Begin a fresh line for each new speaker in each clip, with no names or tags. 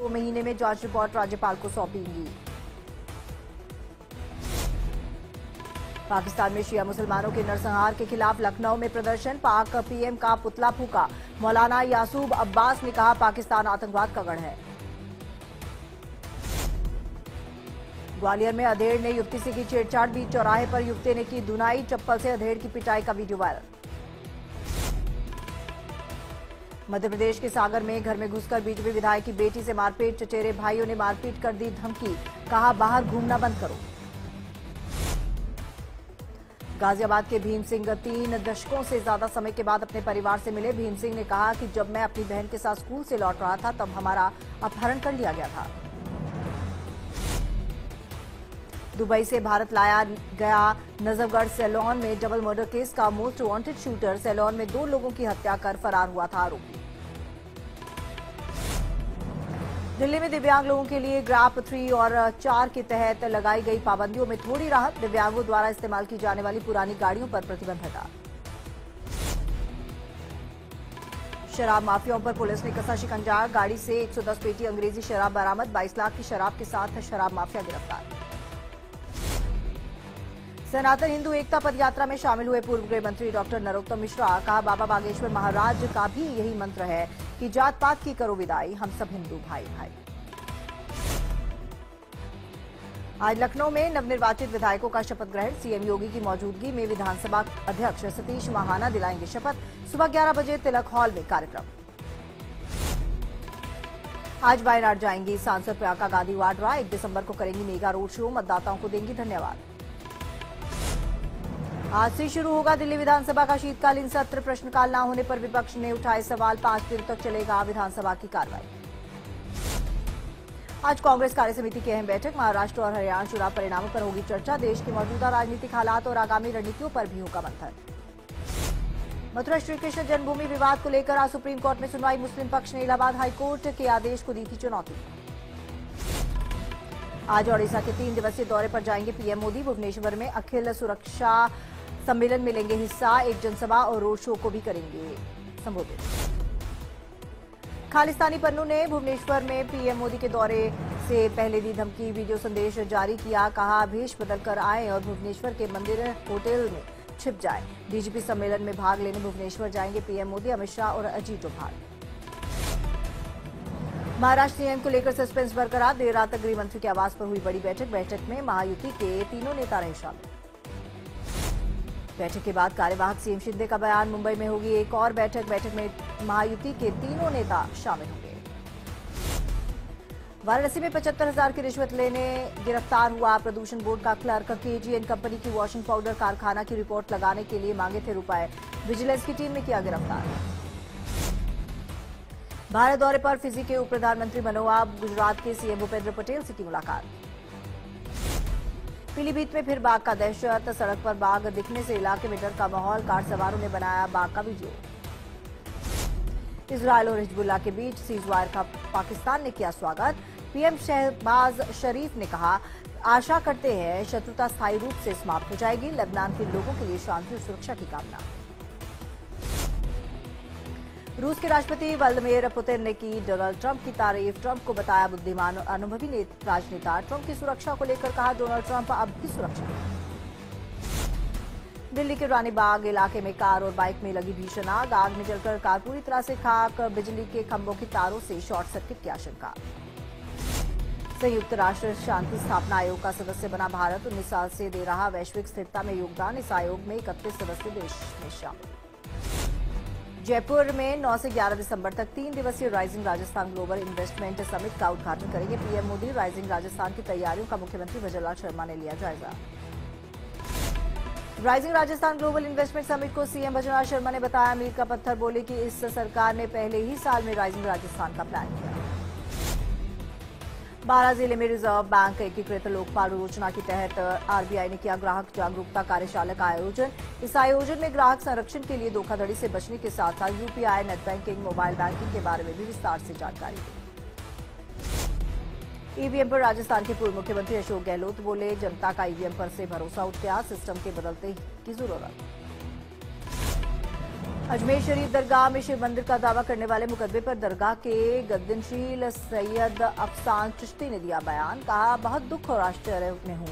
2 महीने में जांच रिपोर्ट राज्यपाल को सौंपेंगी। पाकिस्तान में शिया मुसलमानों के नरसंहार के खिलाफ लखनऊ में प्रदर्शन, पाक पीएम का पुतला फूका। मौलाना यासूब अब्बास ने कहा, पाकिस्तान आतंकवाद का गढ़ है। ग्वालियर में अधेड़ ने युवती से की छेड़छाड़, बीच चौराहे पर युवती ने की धुनाई, चप्पल से अधेड़ की पिटाई का वीडियो वायरल। मध्य प्रदेश के सागर में घर में घुसकर बीजेपी विधायक की बेटी से मारपीट, चचेरे भाइयों ने मारपीट कर दी धमकी, कहा बाहर घूमना बंद करो। गाजियाबाद के भीम सिंह 3 दशकों से ज्यादा समय के बाद अपने परिवार से मिले। भीम सिंह ने कहा कि जब मैं अपनी बहन के साथ स्कूल से लौट रहा था तब हमारा अपहरण कर लिया गया था। दुबई से भारत लाया गया नजफगढ़ सैलून में डबल मर्डर केस का मोस्ट वांटेड शूटर, सैलून में 2 लोगों की हत्या कर फरार हुआ था आरोपी। दिल्ली में दिव्यांग लोगों के लिए ग्राफ 3 और 4 के तहत लगाई गई पाबंदियों में थोड़ी राहत, दिव्यांगों द्वारा इस्तेमाल की जाने वाली पुरानी गाड़ियों पर प्रतिबंध हटा। शराब माफियाओं पर पुलिस ने कसा शिकंजा, गाड़ी से 110 पेटी अंग्रेजी शराब बरामद, 22 लाख की शराब के साथ शराब माफिया गिरफ्तार। सनातन हिंदू एकता पदयात्रा में शामिल हुए पूर्व गृह मंत्री डॉक्टर नरोत्तम मिश्रा, कहा बाबा बागेश्वर महाराज का भी यही मंत्र है कि जात पात की करो विदाई, हम सब हिंदू भाई भाई। आज लखनऊ में नवनिर्वाचित विधायकों का शपथ ग्रहण, सीएम योगी की मौजूदगी में विधानसभा अध्यक्ष सतीश महाना दिलाएंगे शपथ, सुबह 11 बजे तिलक हॉल में कार्यक्रम। आज वायनाड जाएंगी सांसद प्रियंका गांधी वाड्रा, 1 दिसंबर को करेंगी मेगा रोड शो, मतदाताओं को देंगी धन्यवाद। आज से शुरू होगा दिल्ली विधानसभा का शीतकालीन सत्र, प्रश्नकाल न होने पर विपक्ष ने उठाए सवाल, 5 दिन तक चलेगा विधानसभा की कार्रवाई। आज कांग्रेस कार्यसमिति की अहम बैठक, महाराष्ट्र और हरियाणा चुनाव परिणामों पर होगी चर्चा, देश के मौजूदा राजनीतिक हालात और आगामी रणनीतियों पर भी होगा मंथन। मथुरा श्री कृष्ण जन्मभूमि विवाद को लेकर आज सुप्रीम कोर्ट में सुनवाई, मुस्लिम पक्ष ने इलाहाबाद हाईकोर्ट के आदेश को दी थी चुनौती। आज ओडिशा के 3 दिवसीय दौरे पर जाएंगे पीएम मोदी, भुवनेश्वर में अखिल सुरक्षा सम्मेलन में लेंगे हिस्सा, एक जनसभा और रोड शो को भी करेंगे संबोधित। खालिस्तानी पन्नू ने भुवनेश्वर में पीएम मोदी के दौरे से पहले दी धमकी, वीडियो संदेश जारी किया, कहा भेष बदलकर आए और भुवनेश्वर के मंदिर होटल में छिप जाए। डीजीपी सम्मेलन में भाग लेने भुवनेश्वर जाएंगे पीएम मोदी, अमित शाह और अजीत डोभाल। महाराष्ट्र सीएम को लेकर सस्पेंस बरकरार, देर रात तक गृह मंत्री के आवास पर हुई बड़ी बैठक में महायुति के तीनों नेता रहे शामिल। बैठक के बाद कार्यवाहक सीएम शिंदे का बयान, मुंबई में होगी एक और बैठक में महायुति के तीनों नेता शामिल होंगे। वाराणसी में 75,000 की रिश्वत लेने गिरफ्तार हुआ प्रदूषण बोर्ड का क्लर्क, केजीएन कंपनी की वॉशिंग पाउडर कारखाना की रिपोर्ट लगाने के लिए मांगे थे रुपए, विजिलेंस की टीम ने किया गिरफ्तार। भारत दौरे पर फिजी के उप प्रधानमंत्री मनोहर, गुजरात के सीएम भूपेंद्र पटेल से की मुलाकात। पीलीभीत में फिर बाघ का दहशत, सड़क पर बाघ दिखने से इलाके में डर का माहौल, कार सवारों ने बनाया बाघ का वीडियो। इजरायल और हिजबुल्लाह के बीच सीजवायर का पाकिस्तान ने किया स्वागत, पीएम शहबाज शरीफ ने कहा आशा करते हैं शत्रुता स्थायी रूप से समाप्त हो जाएगी, लेबनान के लोगों के लिए शांति और सुरक्षा की कामना। रूस के राष्ट्रपति व्लादिमीर पुतिन ने की डोनाल्ड ट्रंप की तारीफ, ट्रंप को बताया बुद्धिमान और अनुभवी राजनेता, ट्रंप की सुरक्षा को लेकर कहा डोनाल्ड ट्रंप अब भी सुरक्षित। दिल्ली के रानी बाग इलाके में कार और बाइक में लगी भीषण आग, आग में जलकर कार पूरी तरह से खाक, बिजली के खंभों की तारों से शॉर्ट सर्किट की आशंका। संयुक्त राष्ट्र शांति स्थापना आयोग का सदस्य बना भारत, 19 साल से दे रहा वैश्विक स्थिरता में योगदान, इस आयोग में 31 सदस्य देश में शामिल। जयपुर में 9 से 11 दिसंबर तक 3 दिवसीय rising Rajasthan global investment summit का उद्घाटन करेंगे पीएम मोदी, राइजिंग राजस्थान की तैयारियों का मुख्यमंत्री भजनलाल शर्मा ने लिया जायजा। Rising Rajasthan global investment summit को सीएम भजनलाल शर्मा ने बताया मील का पत्थर, बोले कि इस सरकार ने पहले ही साल में राइजिंग राजस्थान का प्लान किया। 12 जिले में रिजर्व बैंक एकीकृत लोकपाल योजना के तहत आरबीआई ने किया ग्राहक जागरूकता कार्यशाला का आयोजन, इस आयोजन में ग्राहक संरक्षण के लिए धोखाधड़ी से बचने के साथ साथ UPI, net banking, mobile banking के बारे में भी विस्तार से जानकारी दी। ईवीएम पर राजस्थान के पूर्व मुख्यमंत्री अशोक गहलोत बोले जनता का ईवीएम पर से भरोसा उठ गया, सिस्टम के बदलने की जरूरत। अजमेर शरीफ दरगाह में शिव मंदिर का दावा करने वाले मुकदमे पर दरगाह के गद्दनशील सैयद अफसान चिश्ती ने दिया बयान। कहा, बहुत दुख और आश्चर्य में हूं।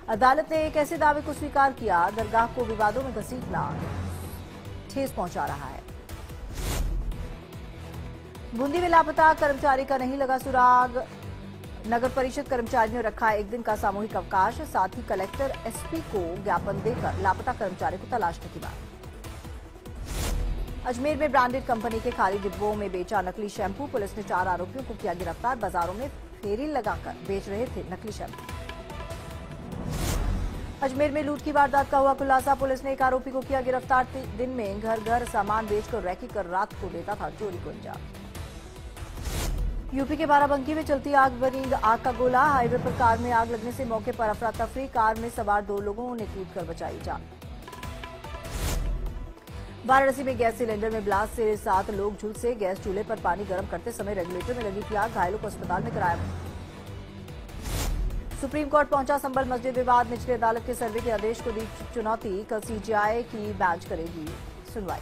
अदालत ने एक ऐसे दावे को स्वीकार किया, दरगाह को विवादों में घसीटना ठेस पहुंचा रहा है। बूंदी में लापता कर्मचारी का नहीं लगा सुराग। नगर परिषद कर्मचारियों ने रखा एक दिन का सामूहिक अवकाश। साथ ही कलेक्टर एसपी को ज्ञापन देकर लापता कर्मचारी को तलाशने की मांग। अजमेर में ब्रांडेड कंपनी के खाली डिब्बों में बेचा नकली शैंपू। पुलिस ने 4 आरोपियों को किया गिरफ्तार। बाजारों में फेरी लगाकर बेच रहे थे नकली शैंपू। अजमेर में लूट की वारदात का हुआ खुलासा। पुलिस ने एक आरोपी को किया गिरफ्तार। दिन में घर घर सामान बेचकर रैकी कर रात को देता था चोरी को अंजाम। यूपी के बाराबंकी में चलती आग बनी आग का गोला। हाईवे पर कार में आग लगने से मौके पर अफरा तफरी। कार में सवार 2 लोगों ने कूदकर बचाई जान। वाराणसी में गैस सिलेंडर में ब्लास्ट से 7 लोग झुलसे। गैस चूल्हे पर पानी गर्म करते समय रेगुलेटर में लगी थी आग। घायलों को अस्पताल में कराया। सुप्रीम कोर्ट पहुंचा संभल मस्जिद विवाद। निचली अदालत के सर्वे के आदेश को दी चुनौती। कल सीजेआई की बेंच करेगी सुनवाई।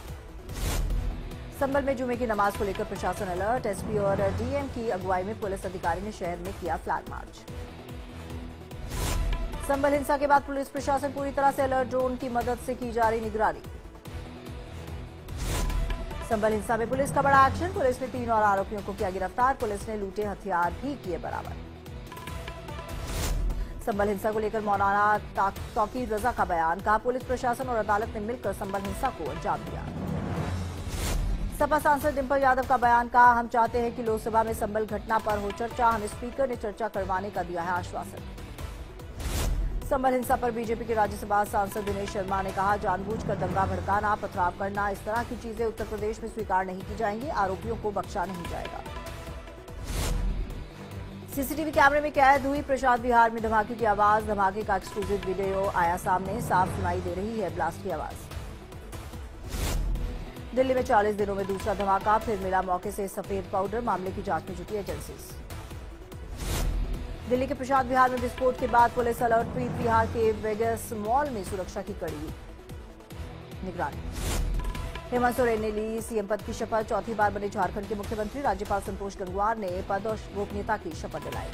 संभल में जुमे की नमाज को लेकर प्रशासन अलर्ट। एसपी और डीएम की अगुवाई में पुलिस अधिकारी ने शहर में किया फ्लैग मार्च। संभल हिंसा के बाद पुलिस प्रशासन पूरी तरह से अलर्ट। ड्रोन की मदद से की जा रही निगरानी। संभल हिंसा में पुलिस का बड़ा एक्शन। पुलिस ने 3 और आरोपियों को किया गिरफ्तार। पुलिस ने लूटे हथियार भी किए बरामद। संभल हिंसा को लेकर मौलाना तौकीर रजा का बयान। कहा, पुलिस प्रशासन और अदालत ने मिलकर संभल हिंसा को अंजाम दिया। सपा सांसद डिंपल यादव का बयान। कहा, हम चाहते हैं कि लोकसभा में संभल घटना पर हो चर्चा। हमें स्पीकर ने चर्चा करवाने का दिया है आश्वासन। संभल हिंसा पर बीजेपी के राज्यसभा सांसद दिनेश शर्मा ने कहा, जानबूझकर दंगा भड़काना, पथराव करना, इस तरह की चीजें उत्तर प्रदेश में स्वीकार नहीं की जाएंगी। आरोपियों को बख्शा नहीं जाएगा। सीसीटीवी कैमरे में कैद हुई प्रसाद विहार में धमाके की आवाज। धमाके का एक्सक्लूसिव वीडियो आया सामने। साफ सुनाई दे रही है ब्लास्ट की आवाज। दिल्ली में 40 दिनों में दूसरा धमाका। फिर मिला मौके से सफेद पाउडर। मामले की जांच में जुटी एजेंसीज। दिल्ली के प्रसाद विहार में विस्फोट के बाद पुलिस अलर्ट। प्रीत विहार के वेगस मॉल में सुरक्षा की कड़ी निगरानी। हेमंत सोरेन ने ली सीएम पद की शपथ। चौथी बार बने झारखंड के मुख्यमंत्री। राज्यपाल संतोष गंगवार ने पद और गोपनीयता की शपथ दिलाई।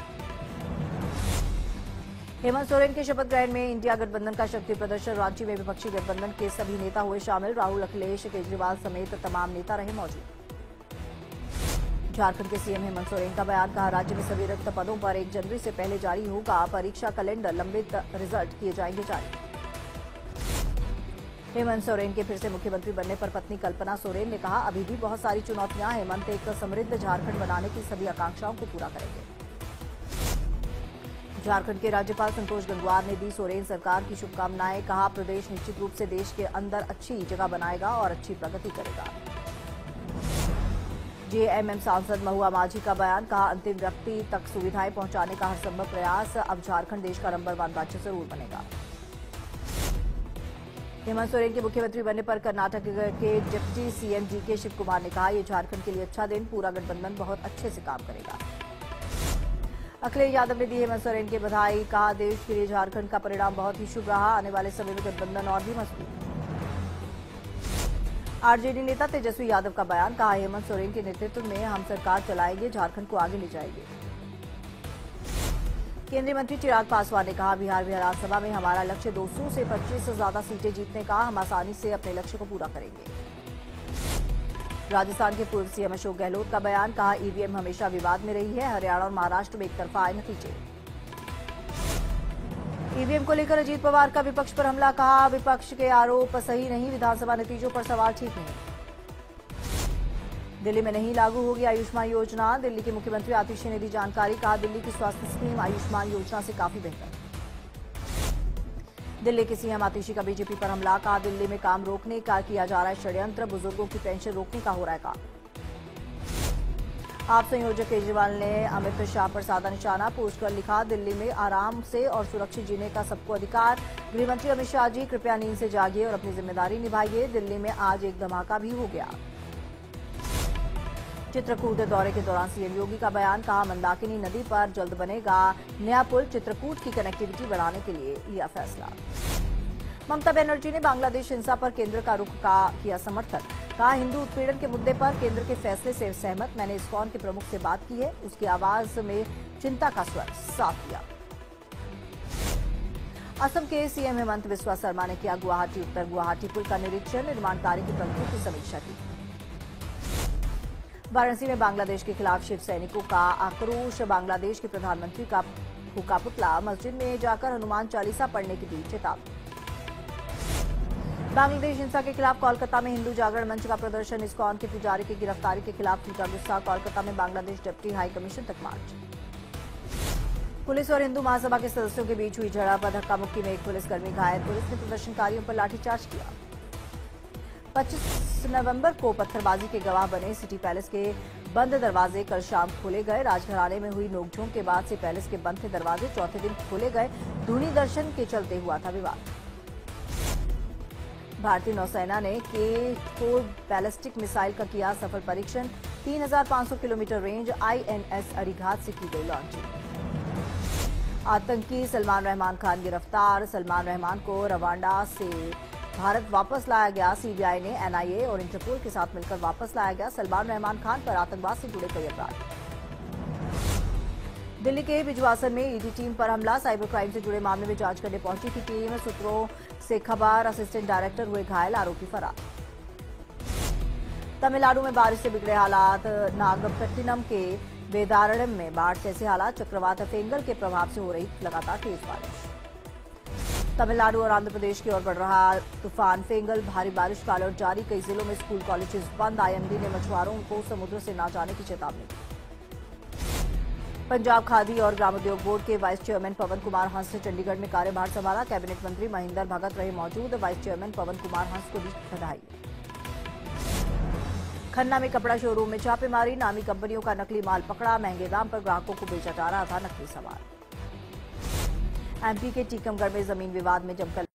हेमंत सोरेन के शपथ ग्रहण में इंडिया गठबंधन का शक्ति प्रदर्शन। रांची में विपक्षी गठबंधन के सभी नेता हुए शामिल। राहुल, अखिलेश, केजरीवाल समेत तमाम नेता रहे मौजूद। झारखंड के सीएम हेमंत सोरेन का बयान। कहा, राज्य में सभी रिक्त पदों पर 1 जनवरी से पहले जारी होगा परीक्षा कैलेंडर। लंबित रिजल्ट किए जाएंगे जारी। हेमंत सोरेन के फिर से मुख्यमंत्री बनने पर पत्नी कल्पना सोरेन ने कहा, अभी भी बहुत सारी चुनौतियां। हेमंत एक समृद्ध झारखंड बनाने की सभी आकांक्षाओं को पूरा करेंगे। झारखंड के राज्यपाल संतोष गंगवार ने दी सोरेन सरकार की शुभकामनाएं। कहा, प्रदेश निश्चित रूप से देश के अंदर अच्छी जगह बनाएगा और अच्छी प्रगति करेगा। जेएमएम सांसद महुआ माझी का बयान। कहा, अंतिम व्यक्ति तक सुविधाएं पहुंचाने का हर संभव प्रयास। अब झारखंड देश का नंबर 1 राज्य जरूर बनेगा। हेमंत सोरेन के मुख्यमंत्री बनने पर कर्नाटक के डिप्टी सीएम जीके शिव कुमार ने कहा, यह झारखंड के लिए अच्छा दिन। पूरा गठबंधन बहुत अच्छे से काम करेगा। अखिलेश यादव ने दी हेमंत सोरेन की बधाई। कहा, देश के लिए झारखंड का परिणाम बहुत ही शुभ रहा। आने वाले समय में गठबंधन और भी मजबूत। आरजेडी नेता तेजस्वी यादव का बयान। कहा, हेमंत सोरेन के नेतृत्व में हम सरकार चलाएंगे, झारखंड को आगे ले जाएंगे। केंद्रीय मंत्री चिराग पासवान ने कहा, बिहार विधानसभा में हमारा लक्ष्य 200 से 25 से ज्यादा सीटें जीतने का। हम आसानी से अपने लक्ष्य को पूरा करेंगे। राजस्थान के पूर्व सीएम अशोक गहलोत का बयान। कहा, ईवीएम हमेशा विवाद में रही है। हरियाणा और महाराष्ट्र में एक तरफा आए नतीजे। ईवीएम को लेकर अजीत पवार का विपक्ष पर हमला। कहा, विपक्ष के आरोप सही नहीं। विधानसभा नतीजों पर सवाल ठीक नहीं। दिल्ली में नहीं लागू होगी आयुष्मान योजना। दिल्ली के मुख्यमंत्री आतिशी ने दी जानकारी। कहा, दिल्ली की स्वास्थ्य स्कीम आयुष्मान योजना से काफी बेहतर। दिल्ली के सीएम आतिशी का बीजेपी पर हमला। कहा, दिल्ली में काम रोकने का किया जा रहा है षड्यंत्र। बुजुर्गों की पेंशन रोकने का हो रहा है काम। आप संयोजक केजरीवाल ने अमित शाह पर साधा निशाना। पोस्ट कर लिखा, दिल्ली में आराम से और सुरक्षित जीने का सबको अधिकार। गृहमंत्री अमित शाह जी, कृपया नींद से जागिए और अपनी जिम्मेदारी निभाइए। दिल्ली में आज एक धमाका भी हो गया। चित्रकूट दौरे के दौरान सीएम योगी का बयान। कहा, मंदाकिनी नदी पर जल्द बनेगा नया पुल। चित्रकूट की कनेक्टिविटी बढ़ाने के लिए लिया फैसला। ममता बनर्जी ने बांग्लादेश हिंसा पर केंद्र का रुख का किया समर्थन। कहा, हिंदू उत्पीड़न के मुद्दे पर केंद्र के फैसले से सहमत। मैंने इस्कॉन के प्रमुख से बात की है। उसकी आवाज में चिंता का स्वर साफ किया। असम के सीएम हेमंत बिस्वा शर्मा ने किया गुवाहाटी उत्तर गुवाहाटी पुल का निरीक्षण, निर्माण कार्य की प्रगति की समीक्षा की। वाराणसी में बांग्लादेश के खिलाफ शिव सैनिकों का आक्रोश, बांग्लादेश के प्रधानमंत्री का फूका पुतला, मस्जिद में जाकर हनुमान चालीसा पढ़ने की दी चेतावनी। बांग्लादेश हिंसा के खिलाफ कोलकाता में हिंदू जागरण मंच का प्रदर्शन, इस्कॉन के पुजारी की गिरफ्तारी के खिलाफ टूटा गुस्सा, कोलकाता में बांग्लादेश डिप्टी हाई कमीशन तक मार्च। पुलिस और हिंदू महासभा के सदस्यों के बीच हुई झड़प, धक्का मुक्की में एक पुलिसकर्मी घायल, पुलिस ने प्रदर्शनकारियों पर लाठीचार्ज किया। 25 नवंबर को पत्थरबाजी के गवाह बने सिटी पैलेस के बंद दरवाजे कल शाम खोले गए। राजघराने में हुई नोकझोंक के बाद से पैलेस के बंद थे दरवाजे, चौथे दिन खोले गए। धूनी दर्शन के चलते हुआ था विवाद। भारतीय नौसेना ने K4 बैलिस्टिक मिसाइल का किया सफल परीक्षण, 3500 किलोमीटर रेंज INS अरीघात से की गई लॉन्चिंग। आतंकी सलमान रहमान खान गिरफ्तार, सलमान रहमान को रवांडा से भारत वापस लाया गया। सीबीआई ने NIA और इंटरपोल के साथ मिलकर वापस लाया गया। सलमान रहमान खान पर आतंकवाद से जुड़े कई अपराध। दिल्ली के बिजवासन में ईडी टीम पर हमला, साइबर क्राइम से जुड़े मामले में जांच करने पहुंची थी टीम। सूत्रों से खबर, असिस्टेंट डायरेक्टर हुए घायल, आरोपी फरार। तमिलनाडु में बारिश से बिगड़े हालात, नागपट्टिनम के वेदारण्यम में बाढ़ जैसे हालात, चक्रवात फेंगल के प्रभाव से हो रही लगातार तेज बारिश। तमिलनाडु और आंध्र प्रदेश की ओर बढ़ रहा तूफान फेंगल, भारी बारिश का अलर्ट जारी, कई जिलों में स्कूल कॉलेजेस बंद। IMD ने मछुआरों को समुद्र से न जाने की चेतावनी दी। पंजाब खादी और ग्रामोद्योग बोर्ड के वाइस चेयरमैन पवन कुमार हंस ने चंडीगढ़ में कार्यभार संभाला। कैबिनेट मंत्री महेंद्र भगत रहे मौजूद, वाइस चेयरमैन पवन कुमार हंस को दी बधाई। खन्ना में कपड़ा शोरूम में छापेमारी, नामी कंपनियों का नकली माल पकड़ा, महंगे दाम पर ग्राहकों को बेचा जा रहा था नकली सामान। MP के टीकमगढ़ में जमीन विवाद में जमकर